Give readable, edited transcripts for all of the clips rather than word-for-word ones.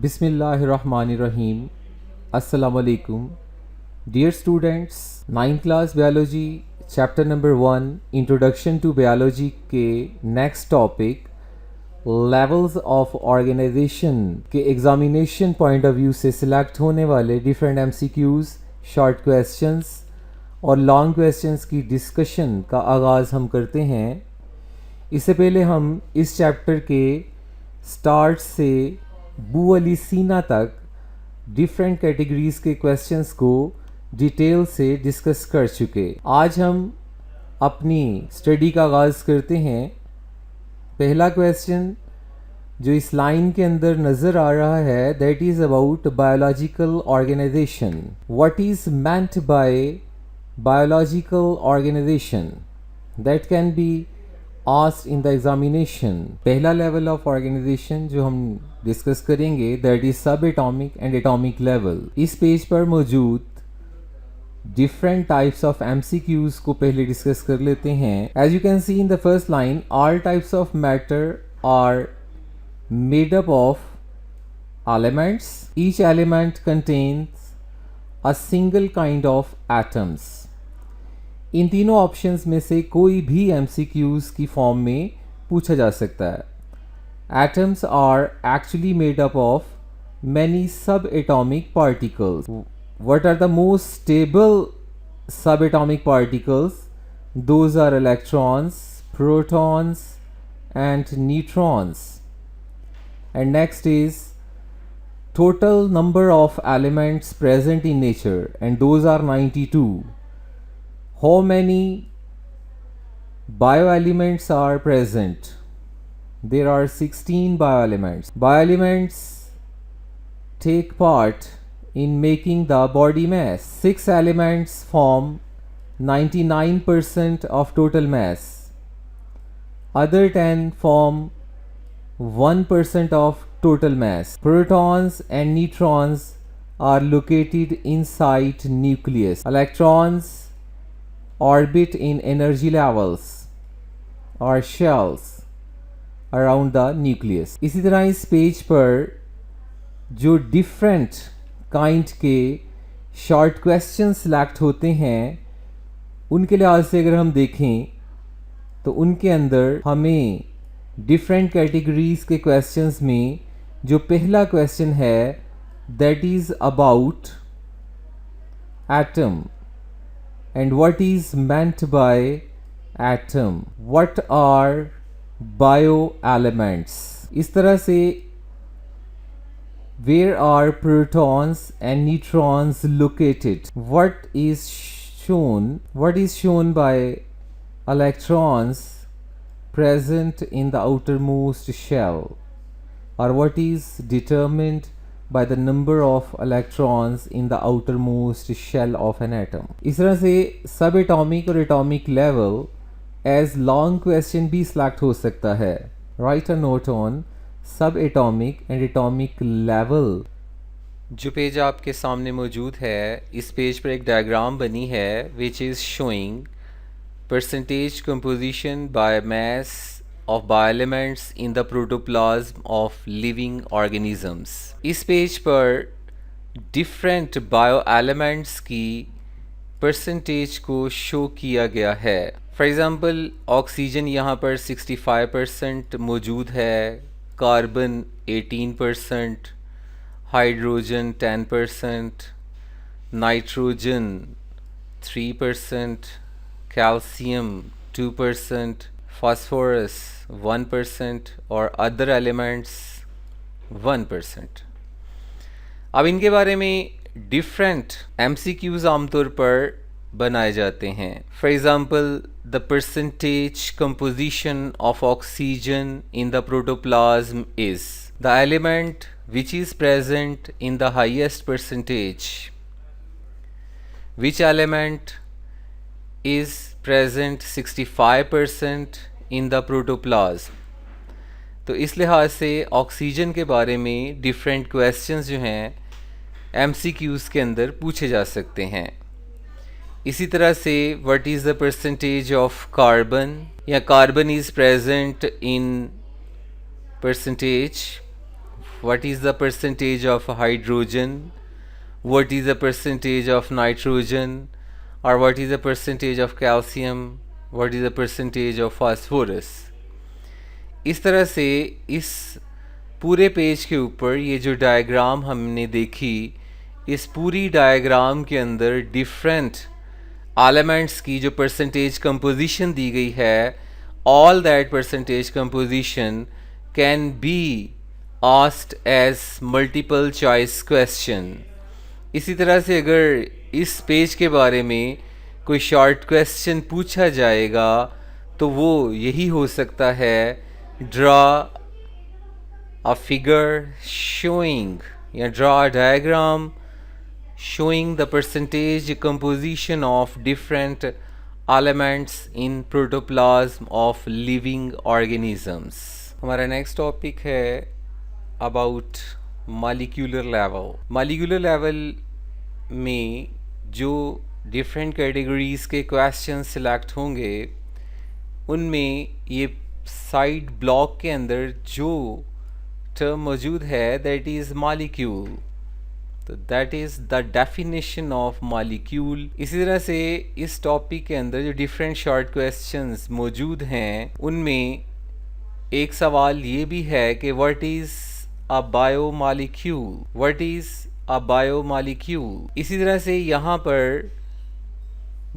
बिस्मिल्लाहिर्रहमानिर्रहीम। अस्सलाम वालेकुम। Dear students, 9th class biology chapter number 1 introduction to biology के next topic levels of organization के एग्जामिनेशन पॉइंट ऑफ व्यू से select होने वाले डिफरेंट एमसीक्यूज, शॉर्ट क्वेश्चंस और लॉन्ग क्वेश्चंस की डिस्कशन का आगाज़ हम करते हैं। इससे पहले हम इस चैप्टर के स्टार्ट से बू अली सीना तक डिफरेंट कैटेगरीज के क्वेश्चंस को डिटेल से डिस्कस कर चुके। आज हम अपनी स्टडी का आगाज़ करते हैं। पहला क्वेश्चन जो इस लाइन के अंदर नज़र आ रहा है, that is about biological organization. What is meant by biological organization that can be asked in the examination. पहला लेवल ऑफ ऑर्गेनाइजेशन जो हम डिस्कस करेंगे that is subatomic and atomic level. इस पेज पर मौजूद डिफरेंट टाइप्स ऑफ एमसीक्यूज को पहले discuss कर लेते हैं। As you can see in the first line, all types of matter are made up of elements, each element contains a single kind of atoms. इन तीनों options में से कोई भी एमसीक्यूज की फॉर्म में पूछा जा सकता है। Atoms are actually made up of many sub atomic particles. What are the most stable sub atomic particles? Those are electrons, protons and neutrons. And next is total number of elements present in nature, and those are 92. How many bioelements are present? There are 16 bioelements. Bioelements take part in making the body mass. 6 elements form 99% of total mass. Other 10 form 1% of total mass. Protons and neutrons are located inside nucleus. Electrons orbit in energy levels or shells around the nucleus. इसी तरह इस page पर जो different kind के short question select होते हैं, उनके लिहाज से अगर हम देखें तो उनके अंदर हमें डिफरेंट कैटेगरीज के क्वेश्चंस में जो पहला क्वेश्चन है that is about atom and what is meant by atom, what are bioelements। इस तरह से where are protons and neutrons located, what is shown by electrons present in the outermost shell, or what is determined by the number of electrons in the outermost shell of an atom। इस तरह से subatomic और atomic level as long question भी select हो सकता है। Write a note on subatomic and atomic level. जो page आपके सामने मौजूद है, इस पेज पर एक डायग्राम बनी है which is showing percentage composition by mass of bioelements in the protoplasm of living organisms। इस पेज पर different bioelements की परसेंटेज को शो किया गया है। फॉर एग्ज़ाम्पल ऑक्सीजन यहाँ पर 65% मौजूद है, carbon 18%, hydrogen 10%, nitrogen 3%, calcium 2%, phosphorus 1% और अदर एलिमेंट्स 1%। अब इनके बारे में डिफरेंट एमसीक्यूज आमतौर पर बनाए जाते हैं। For example the percentage composition of oxygen in the protoplasm is the element which is present in the highest percentage, which element is present 65% in the protoplasm। तो इस लिहाज से ऑक्सीजन के बारे में डिफरेंट क्वेश्चंस जो हैं एमसीक्यूज़ के अंदर पूछे जा सकते हैं। इसी तरह से what is the percentage of carbon, या carbon is present in percentage what is the percentage of hydrogen, what is the percentage of nitrogen, or what is the percentage of calcium, what is the percentage of phosphorus. इस तरह से इस पूरे page के ऊपर ये जो diagram हमने देखी, इस पूरी डायग्राम के अंदर डिफरेंट एलिमेंट्स की जो परसेंटेज कंपोजिशन दी गई है, all that percentage composition can be asked as multiple choice question. इसी तरह से अगर इस पेज के बारे में कोई शॉर्ट क्वेश्चन पूछा जाएगा तो वो यही हो सकता है, ड्रा a figure showing या draw a diagram showing the percentage composition of different elements in protoplasm of living organisms. हमारा next topic है about molecular level. Molecular level में जो different categories के questions select होंगे, उनमें ये साइड ब्लॉक के अंदर जो टर्म मौजूद है दैट इज़ मॉलिक्यूल. तो that is the definition of molecule. इसी तरह से इस टॉपिक के अंदर जो डिफरेंट शॉर्ट क्वेश्चंस मौजूद हैं, उनमें एक सवाल ये भी है कि what is a biomolecule, what is a biomolecule. इसी तरह से यहाँ पर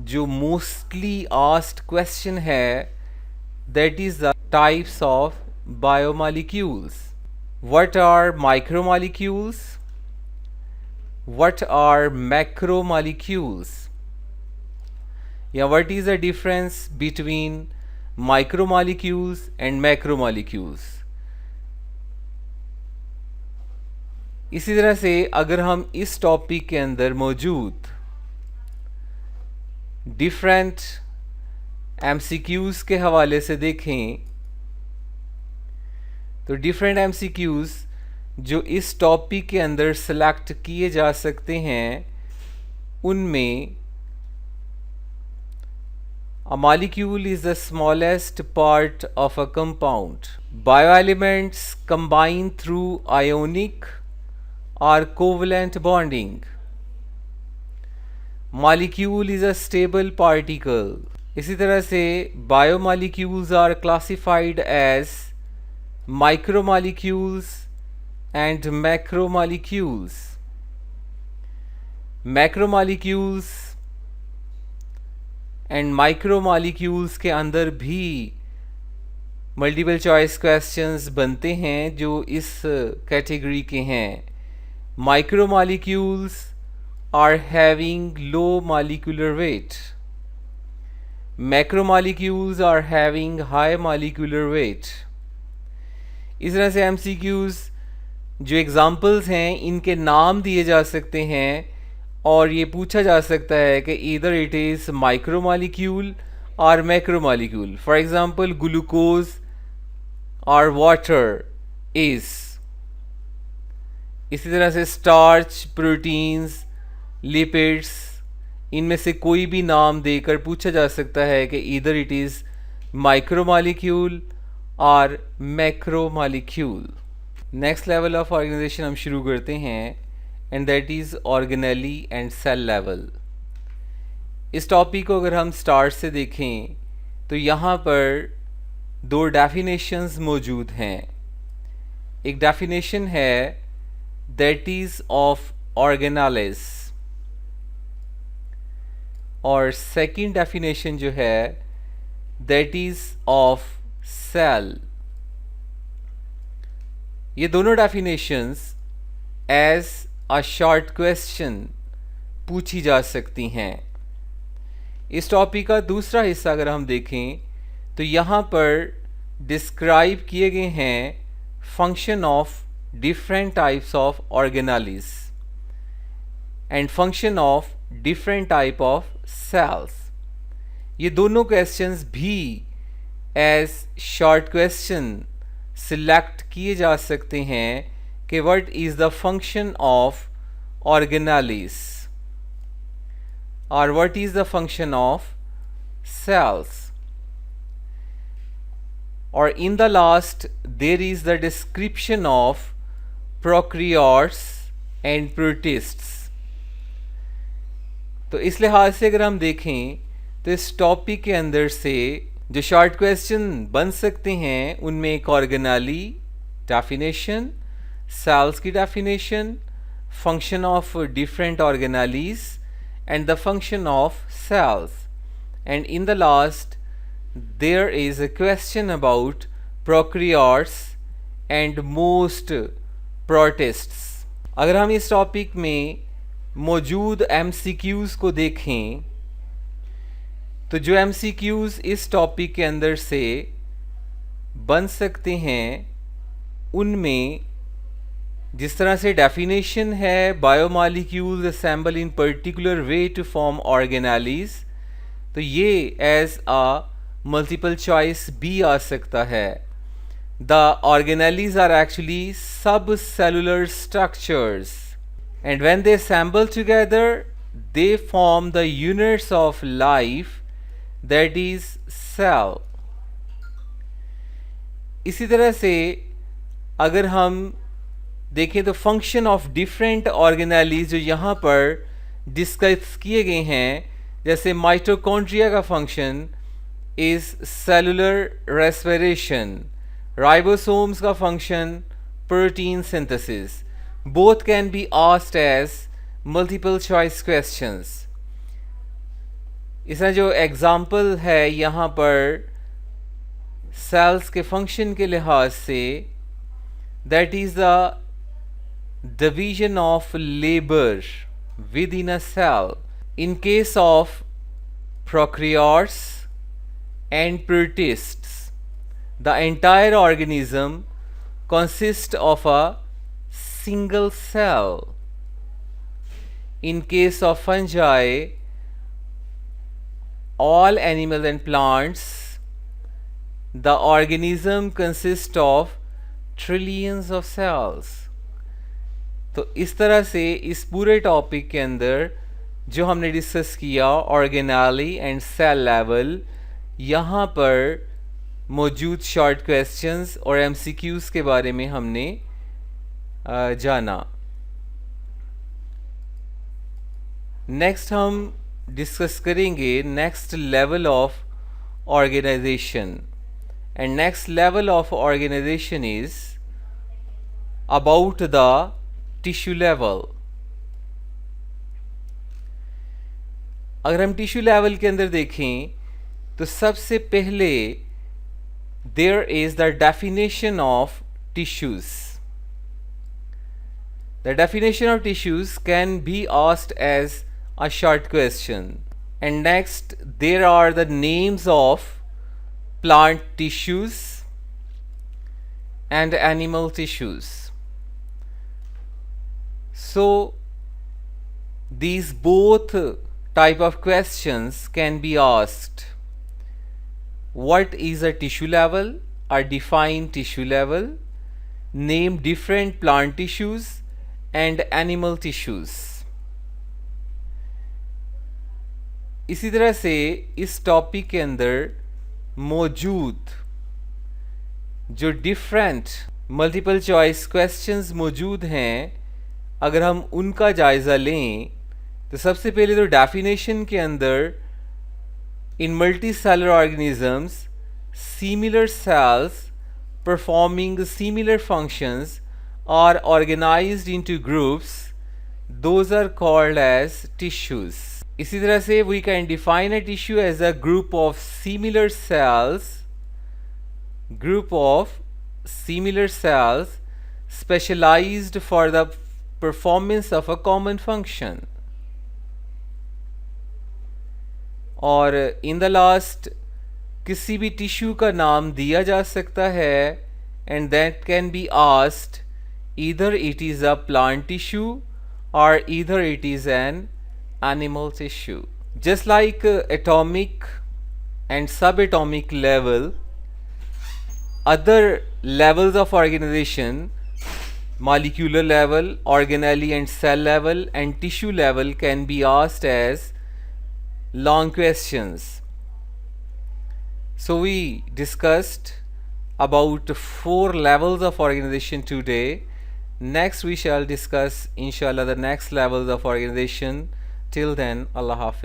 जो मोस्टली आस्क्ड क्वेश्चन है that is the types of biomolecules. What are micromolecules? What are macromolecules? Yeah, what is the difference between micromolecules and macromolecules? इसी तरह से अगर हम इस टॉपिक के अंदर मौजूद डिफरेंट MCQs के हवाले से देखें तो डिफरेंट MCQs जो इस टॉपिक के अंदर सेलेक्ट किए जा सकते हैं, उनमें a molecule is the smallest part of a compound. Bioelements combine through ionic or covalent bonding. Molecule is a stable particle. इसी तरह से biomolecules are classified as micromolecules and macromolecules. Macromolecules and micromolecules के अंदर भी multiple choice questions बनते हैं जो इस कैटेगरी के हैं. Micromolecules are having low molecular weight. Macromolecules are having high molecular weight. इस तरह से MCQs जो एग्जाम्पल्स हैं, इनके नाम दिए जा सकते हैं और ये पूछा जा सकता है कि ईदर इट इज़ माइक्रोमॉलिक्यूल और मैक्रोमॉलिक्यूल. फॉर एग्जांपल ग्लूकोज और वाटर इज. इसी तरह से स्टार्च, प्रोटीन्स, लिपिड्स, इनमें से कोई भी नाम देकर पूछा जा सकता है कि ईदर इट इज़ माइक्रोमॉलिक्यूल और macromolecule. Next level of organization हम शुरू करते हैं and that is organelle and cell level. इस टॉपिक को अगर हम स्टार्ट से देखें तो यहाँ पर दो डेफिनेशंस मौजूद हैं. एक डेफिनेशन है दैट इज़ ऑफ ऑर्गेनालिस और सेकंड डेफिनेशन जो है दैट इज़ ऑफ सेल. ये दोनों definitions as a short question पूछी जा सकती हैं. इस टॉपिक का दूसरा हिस्सा अगर हम देखें तो यहाँ पर डिस्क्राइब किए गए हैं function of different types of organelles and function of different type of cells. ये दोनों क्वेश्चंस भी एज शॉर्ट क्वेश्चन सिलेक्ट किए जा सकते हैं कि what is the function of organelles और what is the function of cells. और in the last there is the description of prokaryotes and protists. तो इस लिहाज से अगर हम देखें तो इस टॉपिक के अंदर से जो शॉर्ट क्वेश्चन बन सकते हैं उनमें एक ऑर्गेनाली डेफिनेशन, सेल्स की definition, function of different organelles and the function of cells, and in the last there is a question about prokaryotes and most protists. अगर हम इस टॉपिक में मौजूद MCQs को देखें तो जो MCQs इस टॉपिक के अंदर से बन सकते हैं उनमें जिस तरह से डेफिनेशन है biomolecules assemble in particular way to form organelles, तो ये एज अ मल्टीपल चॉइस भी आ सकता है। द ऑर्गेनालीज आर एक्चुअली सब cellular structures and when they assemble together they form the units of life, that is cell। इसी तरह से अगर हम देखें तो फंक्शन ऑफ डिफरेंट ऑर्गेनालीज जो यहाँ पर डिस्कस किए गए हैं, जैसे माइटोकॉन्ड्रिया का function is cellular respiration, ribosomes का function protein synthesis, both can be asked as multiple choice questions। इसका जो एग्जाम्पल है यहाँ पर सेल्स के फंक्शन के लिहाज से, that is the division of labour within a cell. In case of prokaryotes and protists the entire organism consists of a single cell। In case of fungi, all animals and plants, the organism consists of trillions of cells। तो इस तरह से इस पूरे topic के अंदर जो हमने डिस्कस किया ऑर्गेनाली एंड सेल लेवल, यहाँ पर मौजूद शॉर्ट क्वेश्चंस और MCQs के बारे में हमने जाना। नेक्स्ट हम डिस्कस करेंगे next level of organization, and next level of organization is about the tissue level. अगर हम टिश्यू लेवल के अंदर देखें तो सबसे पहले there is the definition of tissues. The definition of tissues can be asked as a short question. And next, there are the names of plant tissues and animal tissues. So, these both type of questions can be asked. What is a tissue level? Or define tissue level. Name different plant tissues and animal tissues। इसी तरह से इस topic के अंदर मौजूद जो different multiple choice questions मौजूद हैं, अगर हम उनका जायज़ा लें तो सबसे पहले तो डेफिनेशन के अंदर in multi cellular organisms similar cells performing similar functions are organized into groups, those are called as tissues। इसी तरह से we can define a tissue as a group of similar cells specialized for the performance of a common function। और in the last किसी भी tissue का नाम दिया जा सकता है, and that can be asked either it is a plant tissue or either it is an animal tissue। Just like atomic and subatomic level, other levels of organization, molecular level, organelle and cell level and tissue level can be asked as long questions। So we discussed about 4 levels of organization today, Next we shall discuss inshallah the next levels of organization. Till then, Allah Hafiz.